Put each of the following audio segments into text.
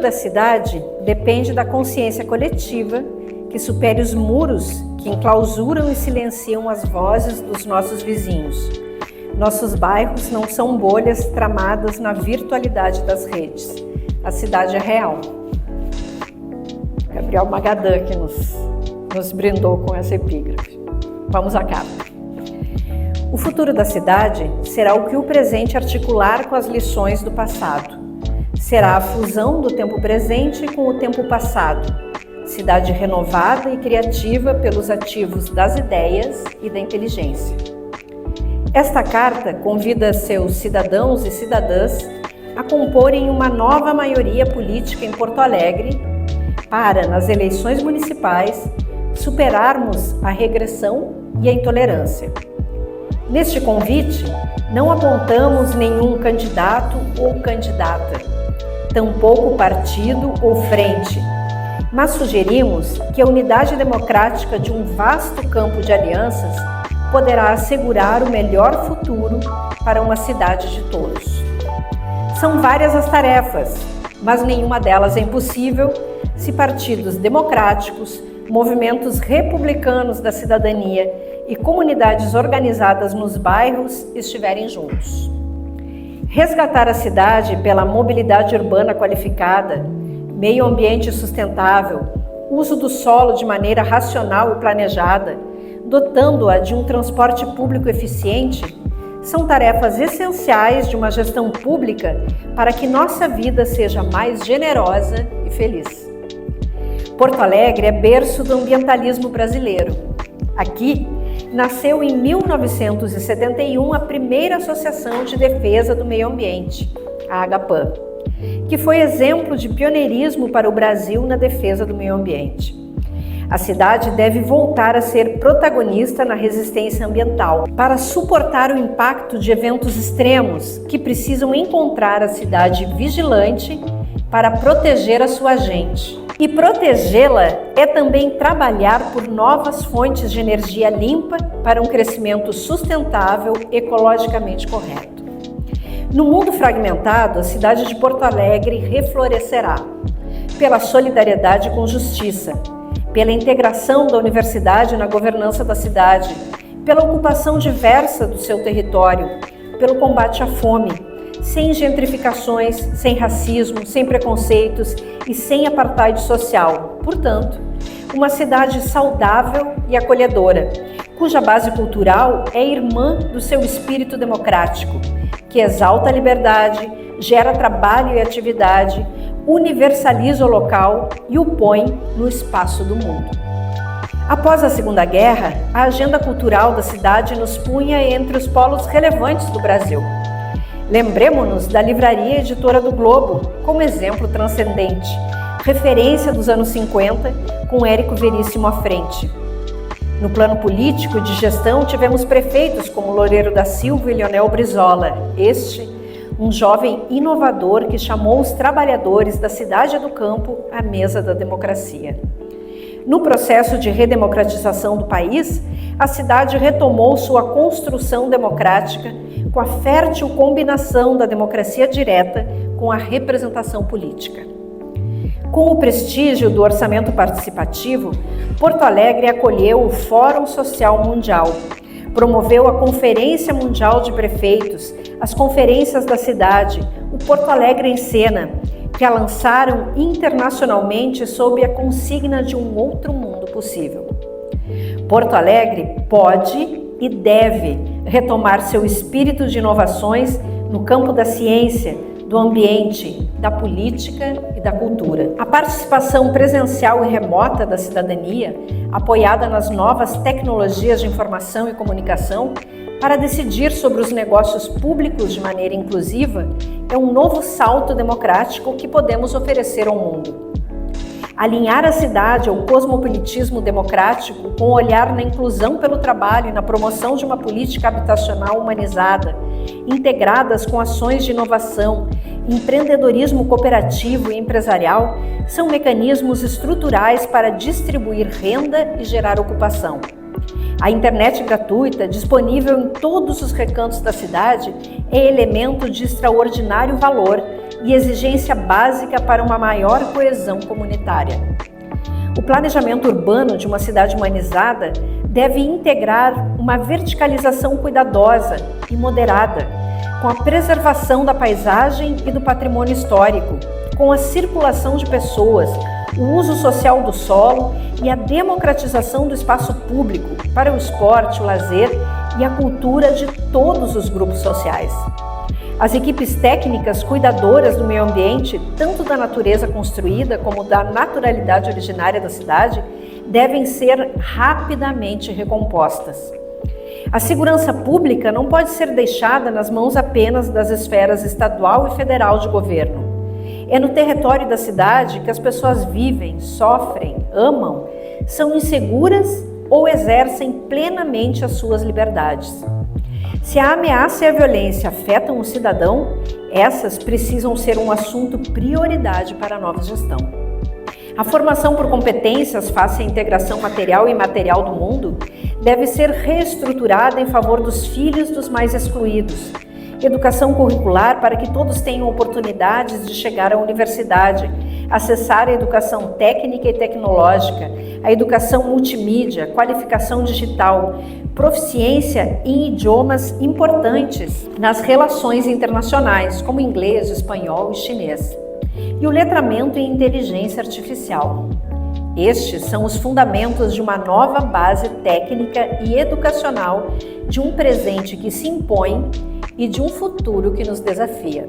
da cidade depende da consciência coletiva que supere os muros que enclausuram e silenciam as vozes dos nossos vizinhos. Nossos bairros não são bolhas tramadas na virtualidade das redes. A cidade é real. Gabriel Magadan que nos brindou com essa epígrafe. Vamos à carta. O futuro da cidade será o que o presente articular com as lições do passado. Será a fusão do tempo presente com o tempo passado. Cidade renovada e criativa pelos ativos das ideias e da inteligência. Esta carta convida seus cidadãos e cidadãs a comporem uma nova maioria política em Porto Alegre para, nas eleições municipais, superarmos a regressão e a intolerância. Neste convite, não apontamos nenhum candidato ou candidata, tampouco partido ou frente, mas sugerimos que a unidade democrática de um vasto campo de alianças poderá assegurar o melhor futuro para uma cidade de todos. São várias as tarefas, mas nenhuma delas é impossível se partidos democráticos, movimentos republicanos da cidadania e comunidades organizadas nos bairros estiverem juntos. Resgatar a cidade pela mobilidade urbana qualificada, meio ambiente sustentável, uso do solo de maneira racional e planejada, dotando-a de um transporte público eficiente, são tarefas essenciais de uma gestão pública para que nossa vida seja mais generosa e feliz. Porto Alegre é berço do ambientalismo brasileiro. Aqui, nasceu em 1971 a primeira Associação de Defesa do Meio Ambiente, a AGAPAN, que foi exemplo de pioneirismo para o Brasil na defesa do meio ambiente. A cidade deve voltar a ser protagonista na resistência ambiental, para suportar o impacto de eventos extremos que precisam encontrar a cidade vigilante para proteger a sua gente. E protegê-la é também trabalhar por novas fontes de energia limpa para um crescimento sustentável, ecologicamente correto. No mundo fragmentado, a cidade de Porto Alegre reflorescerá pela solidariedade com justiça, pela integração da universidade na governança da cidade, pela ocupação diversa do seu território, pelo combate à fome, sem gentrificações, sem racismo, sem preconceitos e sem apartheid social. Portanto, uma cidade saudável e acolhedora, cuja base cultural é irmã do seu espírito democrático, que exalta a liberdade, gera trabalho e atividade, universaliza o local e o põe no espaço do mundo. Após a Segunda Guerra, a agenda cultural da cidade nos punha entre os polos relevantes do Brasil. Lembremo-nos da Livraria Editora do Globo como exemplo transcendente, referência dos anos 50, com Érico Veríssimo à frente. No plano político e de gestão, tivemos prefeitos como Loureiro da Silva e Leonel Brizola, um jovem inovador que chamou os trabalhadores da cidade e do campo à mesa da democracia. No processo de redemocratização do país, a cidade retomou sua construção democrática com a fértil combinação da democracia direta com a representação política. Com o prestígio do orçamento participativo, Porto Alegre acolheu o Fórum Social Mundial, promoveu a Conferência Mundial de Prefeitos, as conferências da cidade, o Porto Alegre em Cena, que a lançaram internacionalmente sob a consigna de um outro mundo possível. Porto Alegre pode e deve retomar seu espírito de inovações no campo da ciência, do ambiente, da política e da cultura. A participação presencial e remota da cidadania, apoiada nas novas tecnologias de informação e comunicação, para decidir sobre os negócios públicos de maneira inclusiva, é um novo salto democrático que podemos oferecer ao mundo. Alinhar a cidade ao cosmopolitismo democrático, com o olhar na inclusão pelo trabalho e na promoção de uma política habitacional humanizada, integradas com ações de inovação, empreendedorismo cooperativo e empresarial, são mecanismos estruturais para distribuir renda e gerar ocupação. A internet gratuita, disponível em todos os recantos da cidade, é elemento de extraordinário valor e exigência básica para uma maior coesão comunitária. O planejamento urbano de uma cidade humanizada deve integrar uma verticalização cuidadosa e moderada, com a preservação da paisagem e do patrimônio histórico, com a circulação de pessoas, o uso social do solo e a democratização do espaço público para o esporte, o lazer e a cultura de todos os grupos sociais. As equipes técnicas cuidadoras do meio ambiente, tanto da natureza construída como da naturalidade originária da cidade, devem ser rapidamente recompostas. A segurança pública não pode ser deixada nas mãos apenas das esferas estadual e federal de governo. É no território da cidade que as pessoas vivem, sofrem, amam, são inseguras ou exercem plenamente as suas liberdades. Se a ameaça e a violência afetam o cidadão, essas precisam ser um assunto prioridade para a nova gestão. A formação por competências face à integração material e imaterial do mundo deve ser reestruturada em favor dos filhos dos mais excluídos. Educação curricular para que todos tenham oportunidades de chegar à universidade, acessar a educação técnica e tecnológica, a educação multimídia, qualificação digital, proficiência em idiomas importantes nas relações internacionais, como inglês, espanhol e chinês, e o letramento em inteligência artificial. Estes são os fundamentos de uma nova base técnica e educacional de um presente que se impõe e de um futuro que nos desafia.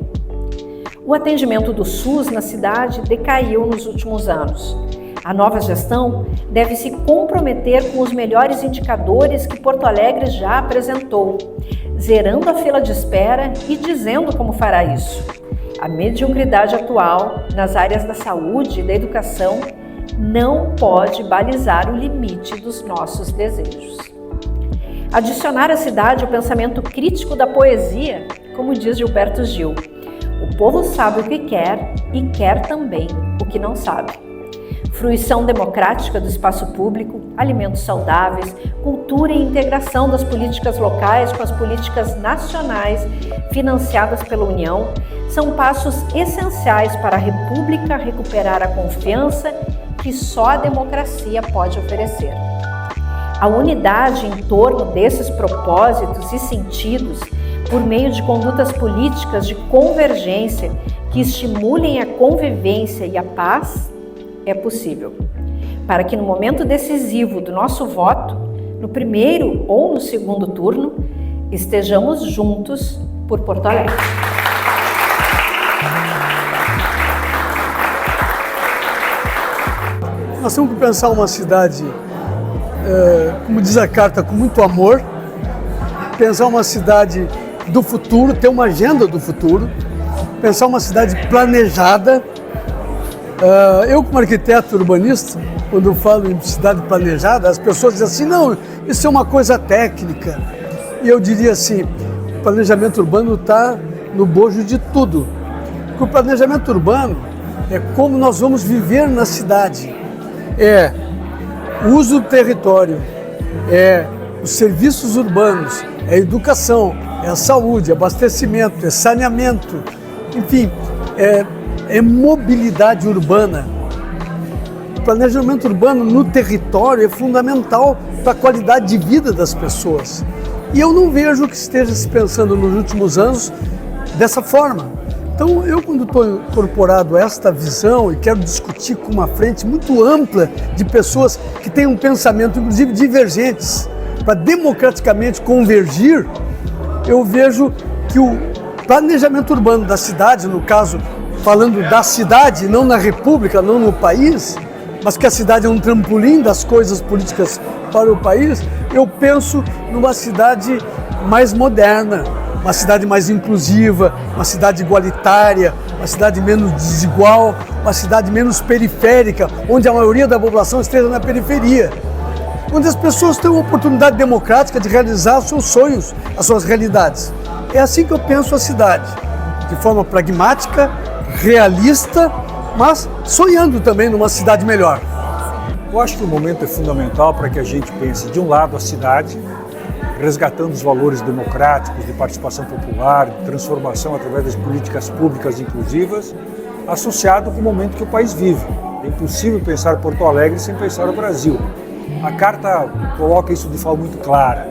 O atendimento do SUS na cidade decaiu nos últimos anos. A nova gestão deve se comprometer com os melhores indicadores que Porto Alegre já apresentou, zerando a fila de espera e dizendo como fará isso. A mediocridade atual nas áreas da saúde e da educação não pode balizar o limite dos nossos desejos. Adicionar à cidade o pensamento crítico da poesia, como diz Gilberto Gil. O povo sabe o que quer e quer também o que não sabe. Fruição democrática do espaço público, alimentos saudáveis, cultura e integração das políticas locais com as políticas nacionais financiadas pela União são passos essenciais para a República recuperar a confiança que só a democracia pode oferecer. A unidade em torno desses propósitos e sentidos, por meio de condutas políticas de convergência que estimulem a convivência e a paz, é possível. Para que no momento decisivo do nosso voto, no primeiro ou no segundo turno, estejamos juntos por Porto Alegre. Nós temos que pensar uma cidade, como diz a carta, com muito amor, pensar uma cidade do futuro, ter uma agenda do futuro, pensar uma cidade planejada. Eu, como arquiteto urbanista, quando falo em cidade planejada, as pessoas dizem assim, não, isso é uma coisa técnica. E eu diria assim, o planejamento urbano está no bojo de tudo. Porque o planejamento urbano é como nós vamos viver na cidade. É o uso do território, é os serviços urbanos, é a educação, é a saúde, é abastecimento, é saneamento, enfim, é mobilidade urbana. O planejamento urbano no território é fundamental para a qualidade de vida das pessoas. E eu não vejo que esteja se pensando nos últimos anos dessa forma. Então, eu quando estou incorporado a esta visão e quero discutir com uma frente muito ampla de pessoas que têm um pensamento, inclusive divergentes, para democraticamente convergir, eu vejo que o planejamento urbano da cidade, no caso, falando da cidade, não na república, não no país, mas que a cidade é um trampolim das coisas políticas para o país, eu penso numa cidade mais moderna, uma cidade mais inclusiva, uma cidade igualitária, uma cidade menos desigual, uma cidade menos periférica, onde a maioria da população esteja na periferia, onde as pessoas têm uma oportunidade democrática de realizar os seus sonhos, as suas realidades. É assim que eu penso a cidade, de forma pragmática, realista, mas sonhando também numa cidade melhor. Eu acho que o momento é fundamental para que a gente pense, de um lado, a cidade, resgatando os valores democráticos, de participação popular, de transformação através das políticas públicas inclusivas, associado com o momento que o país vive. É impossível pensar Porto Alegre sem pensar o Brasil. A Carta coloca isso de forma muito clara.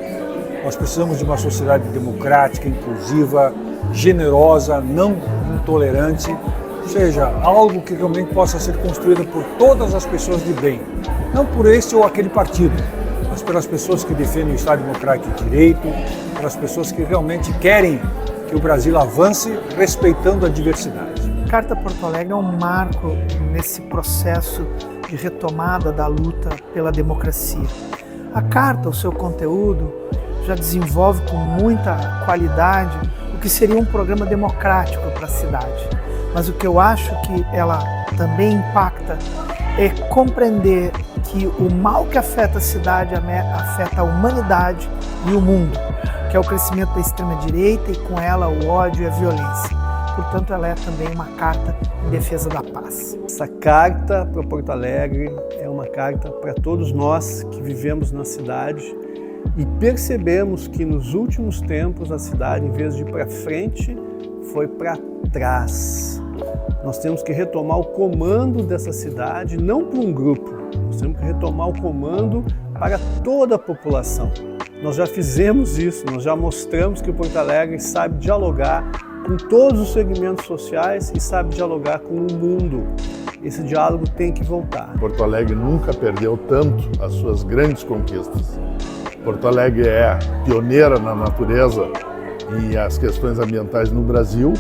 Nós precisamos de uma sociedade democrática, inclusiva, generosa, não intolerante, ou seja, algo que realmente possa ser construído por todas as pessoas de bem, não por este ou aquele partido, mas pelas pessoas que defendem o Estado Democrático de Direito, pelas pessoas que realmente querem que o Brasil avance respeitando a diversidade. A Carta Porto Alegre é um marco nesse processo de retomada da luta pela democracia. A Carta, o seu conteúdo, já desenvolve com muita qualidade o que seria um programa democrático para a cidade. Mas o que eu acho que ela também impacta é compreender que o mal que afeta a cidade afeta a humanidade e o mundo, que é o crescimento da extrema-direita e com ela o ódio e a violência. Portanto, ela é também uma carta em defesa da paz. Essa carta para Porto Alegre é uma carta para todos nós que vivemos na cidade e percebemos que nos últimos tempos a cidade, em vez de ir para frente, foi para trás. Nós temos que retomar o comando dessa cidade, não para um grupo, nós temos que retomar o comando para toda a população. Nós já fizemos isso, nós já mostramos que o Porto Alegre sabe dialogar com todos os segmentos sociais e sabe dialogar com o mundo. Esse diálogo tem que voltar. Porto Alegre nunca perdeu tanto as suas grandes conquistas. Porto Alegre é pioneira na natureza e as questões ambientais no Brasil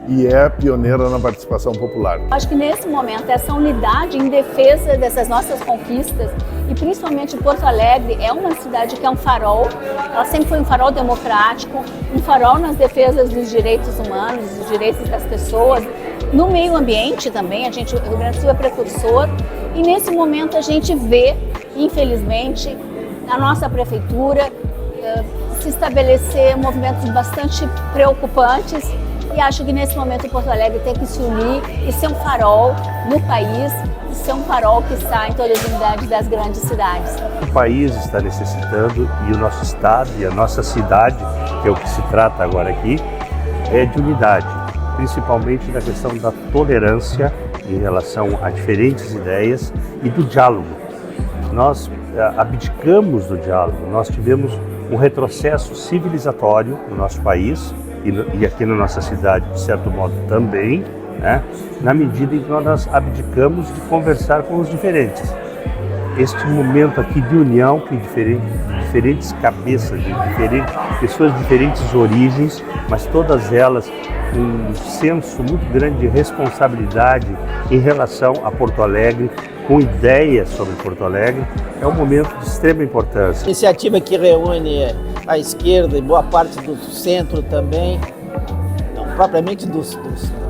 e é pioneira na participação popular. Acho que nesse momento essa unidade em defesa dessas nossas conquistas e principalmente Porto Alegre é uma cidade que é um farol, ela sempre foi um farol democrático, um farol nas defesas dos direitos humanos, dos direitos das pessoas, no meio ambiente também, o Rio Grande do Sul é precursor e nesse momento a gente vê, infelizmente, na nossa prefeitura se estabelecer movimentos bastante preocupantes. E acho que nesse momento o Porto Alegre tem que se unir e ser um farol no país, e ser um farol que está em todas as unidades das grandes cidades. O país está necessitando, e o nosso estado e a nossa cidade, que é o que se trata agora aqui, é de unidade, principalmente na questão da tolerância em relação a diferentes ideias e do diálogo. Nós abdicamos do diálogo, nós tivemos um retrocesso civilizatório no nosso país, e aqui na nossa cidade, de certo modo, também, né? Na medida em que nós abdicamos de conversar com os diferentes. Este momento aqui de união, que diferentes cabeças, de pessoas de diferentes origens, mas todas elas com um senso muito grande de responsabilidade em relação a Porto Alegre, com ideias sobre Porto Alegre, é um momento de extrema importância. Iniciativa que reúne a esquerda e boa parte do centro também, não propriamente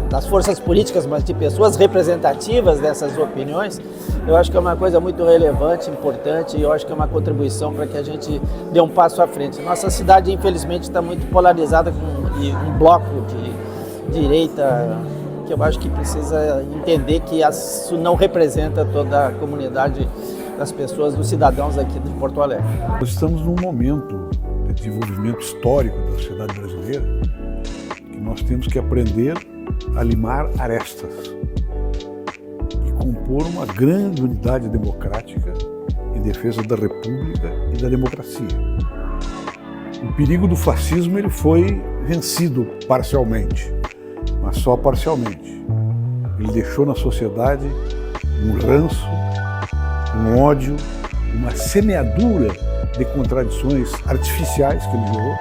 das forças políticas, mas de pessoas representativas dessas opiniões, eu acho que é uma coisa muito relevante, importante, e eu acho que é uma contribuição para que a gente dê um passo à frente. Nossa cidade, infelizmente, está muito polarizada com um bloco de direita, que eu acho que precisa entender que isso não representa toda a comunidade das pessoas, dos cidadãos aqui de Porto Alegre. Nós estamos num momento de desenvolvimento histórico da sociedade brasileira que nós temos que aprender a limar arestas e compor uma grande unidade democrática em defesa da República e da democracia. O perigo do fascismo ele foi vencido parcialmente, mas só parcialmente. Ele deixou na sociedade um ranço, um ódio, uma semeadura de contradições artificiais que ele gerou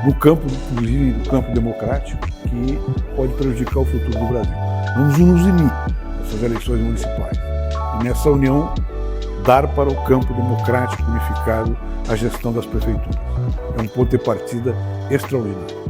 no campo, inclusive no campo democrático, que pode prejudicar o futuro do Brasil. Vamos nos unir nessas eleições municipais e nessa união dar para o campo democrático unificado a gestão das prefeituras. É um ponto de partida extraordinário.